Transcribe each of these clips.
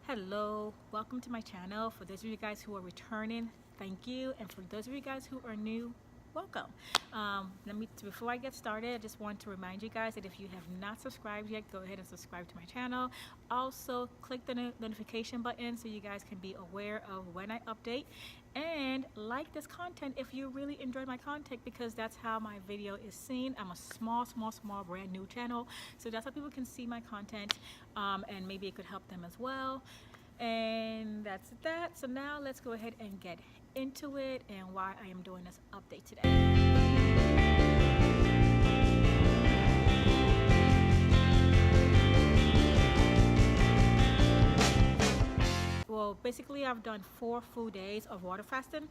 Hello, welcome to my channel. For those of you guys who are returning, thank you, and for those of you guys who are new, welcome. Before I get started, I just want to remind you guys that if you have not subscribed yet, go ahead and subscribe to my channel. Also click the notification button so you guys can be aware of when I update, and like this content if you really enjoy my content, because that's how my video is seen. I'm a small brand new channel, so that's how people can see my content, and maybe it could help them as well. And that's that. So now let's go ahead and get into it and why I am doing this update today. Well, basically I've done 4 full days of water fasting,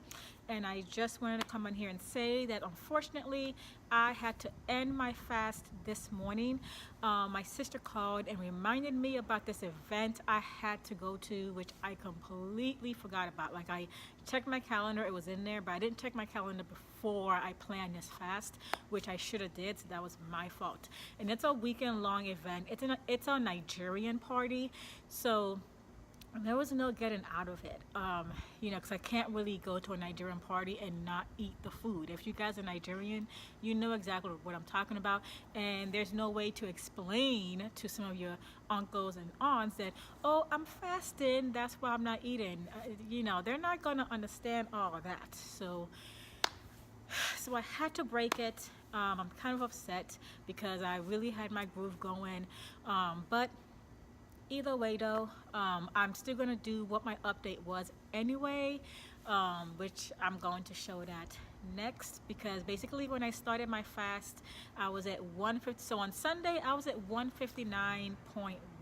and I just wanted to come on here and say that unfortunately I had to end my fast this morning. My sister called and reminded me about this event I had to go to, which I completely forgot about. Like, I checked my calendar, it was in there, but I didn't check my calendar before I planned this fast, which I should have did, so that was my fault. And it's a weekend long event. It's a Nigerian party, so there was no getting out of it, because I can't really go to a Nigerian party and not eat the food. If you guys are Nigerian, you know exactly what I'm talking about, and there's no way to explain to some of your uncles and aunts that, oh, I'm fasting, that's why I'm not eating. They're not going to understand all of that. So I had to break it. I'm kind of upset because I really had my groove going, but either way though, I'm still going to do what my update was anyway, which I'm going to show that next, because basically when I started my fast I was at 150. So on Sunday I was at 159.1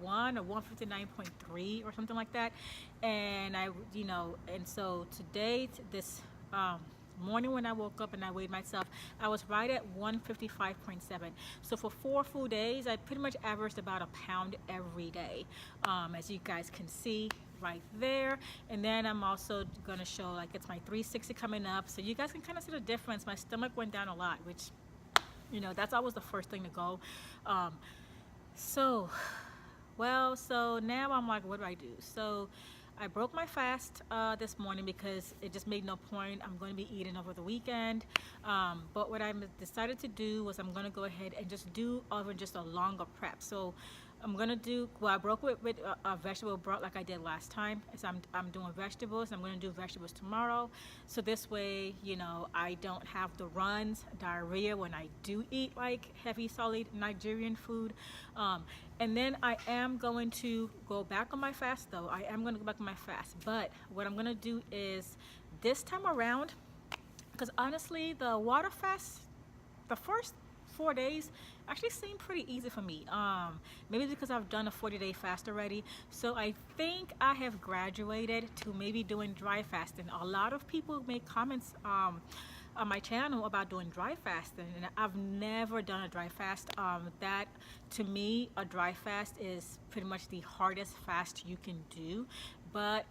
or 159.3 or something like that, and and so today, this morning when I woke up and I weighed myself, I was right at 155.7. So for 4 full days I pretty much averaged about a pound every day, as you guys can see right there. And then I'm also going to show, like, it's my 360 coming up, so you guys can kind of see the difference. My stomach went down a lot, which that's always the first thing to go. So now I'm like, what do I do? So I broke my fast this morning because it just made no point. I'm going to be eating over the weekend. But what I decided to do was I'm going to go ahead and just do just a longer prep. So I'm going to do, I broke with a vegetable broth like I did last time. So I'm doing vegetables. I'm going to do vegetables tomorrow. So this way, I don't have the runs, diarrhea when I do eat like heavy solid Nigerian food. And then I am going to go back on my fast though. I am going to go back on my fast. But what I'm going to do is this time around, because honestly the water fast, the first 4 days actually seemed pretty easy for me. Maybe because I've done a 40-day fast already. So I think I have graduated to maybe doing dry fasting. A lot of people make comments on my channel about doing dry fasting, and I've never done a dry fast. That, to me, a dry fast is pretty much the hardest fast you can do. But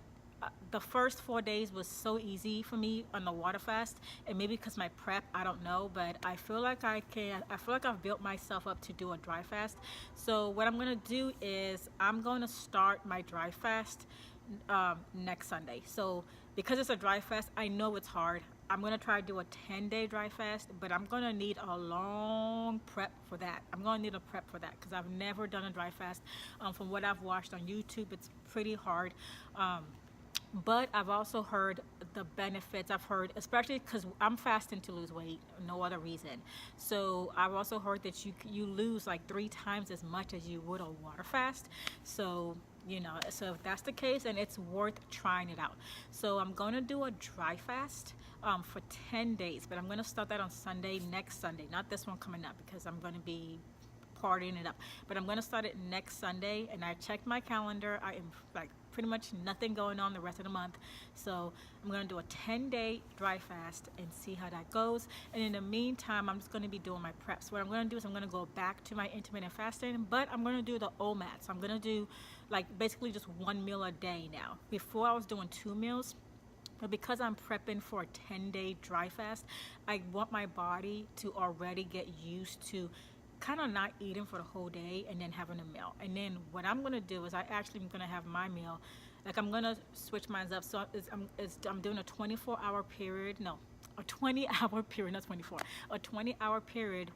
the first 4 days was so easy for me on the water fast, and maybe because my prep, I don't know, but I feel like I've built myself up to do a dry fast. So what I'm gonna do is I'm going to start my dry fast next Sunday. So because it's a dry fast, I know it's hard. I'm going to try to do a 10-day dry fast, but I'm going to need a long prep for that. I'm going to need a prep for that because I've never done a dry fast. From what I've watched on YouTube, it's pretty hard. But I've also heard the benefits. I've heard, especially because I'm fasting to lose weight, no other reason. So I've also heard that you lose like 3 times as much as you would a water fast. So so if that's the case, then it's worth trying it out. So I'm going to do a dry fast for 10 days, but I'm going to start that on Sunday, next Sunday, not this one coming up, because I'm going to be partying it up. But I'm going to start it next Sunday, and I checked my calendar. I am like pretty much nothing going on the rest of the month, so I'm going to do a 10-day dry fast and see how that goes. And in the meantime, I'm just going to be doing my preps. What I'm going to do is I'm going to go back to my intermittent fasting, but I'm going to do the OMAD. So I'm going to do like basically just 1 meal a day now. Before I was doing 2 meals, but because I'm prepping for a 10-day dry fast, I want my body to already get used to kind of not eating for the whole day and then having a meal. And then what I'm gonna do is I actually am gonna have my meal. Like I'm gonna switch mine up. So I'm doing a 24-hour period. No, a 20-hour period, not 24. A 20-hour period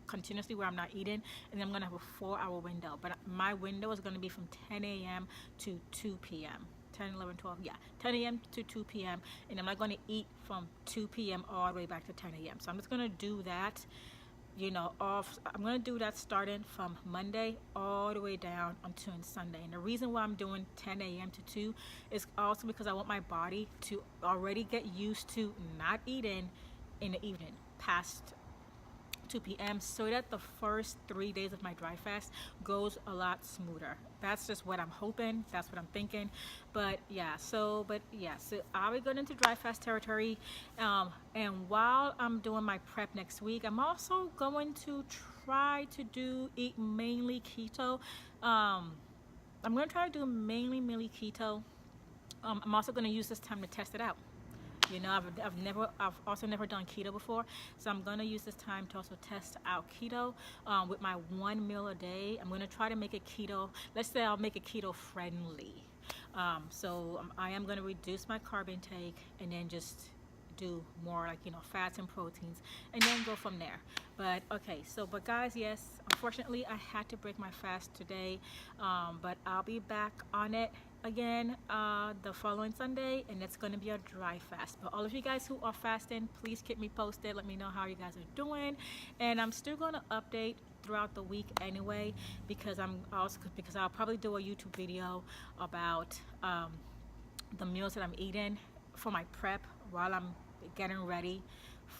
continuously where I'm not eating, and then I'm gonna have a 4-hour window. But my window is gonna be from 10 a.m. to 2 p.m. 10, 11, 12, yeah, 10 a.m. to 2 p.m. And I'm not going to eat from 2 p.m. all the way back to 10 a.m. So I'm just going to do that, I'm going to do that starting from Monday all the way down until Sunday. And the reason why I'm doing 10 a.m. to 2 is also because I want my body to already get used to not eating in the evening past 2 p.m. so that the first 3 days of my dry fast goes a lot smoother. That's just what I'm hoping. That's what I'm thinking. But so I'll be going into dry fast territory. And while I'm doing my prep next week, I'm also going to try to eat mainly keto. I'm going to try to do mainly keto. I'm also going to use this time to test it out. I've also never done keto before, so I'm gonna use this time to also test out keto with my 1 meal a day. I'm gonna try to make it keto. Let's say I'll make it keto friendly. I am gonna reduce my carb intake and then just do more like fats and proteins and then go from there. But guys, yes, unfortunately I had to break my fast today, but I'll be back on it again the following Sunday, and it's going to be a dry fast. But all of you guys who are fasting, please keep me posted. Let me know how you guys are doing, and I'm still going to update throughout the week anyway, because I'll probably do a YouTube video about the meals that I'm eating for my prep while I'm getting ready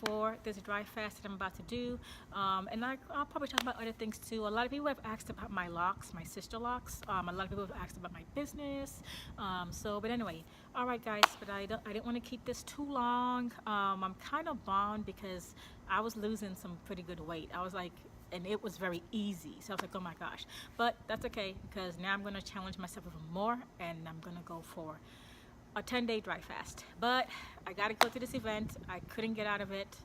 for this dry fast that I'm about to do, and I'll probably talk about other things too. A lot of people have asked about my locks, my sister locks. A lot of people have asked about my business. But anyway, all right, guys. But I didn't want to keep this too long. I'm kind of bummed because I was losing some pretty good weight. I was like, and it was very easy. So I was like, oh my gosh. But that's okay, because now I'm going to challenge myself even more, and I'm going to go for a 10-day dry fast. But I got to go to this event. I couldn't get out of it,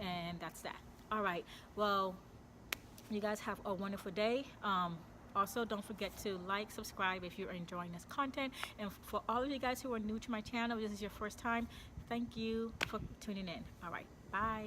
and that's that. All right. Well, you guys have a wonderful day. Also, don't forget to like, subscribe if you're enjoying this content. And for all of you guys who are new to my channel, this is your first time, thank you for tuning in. All right. Bye.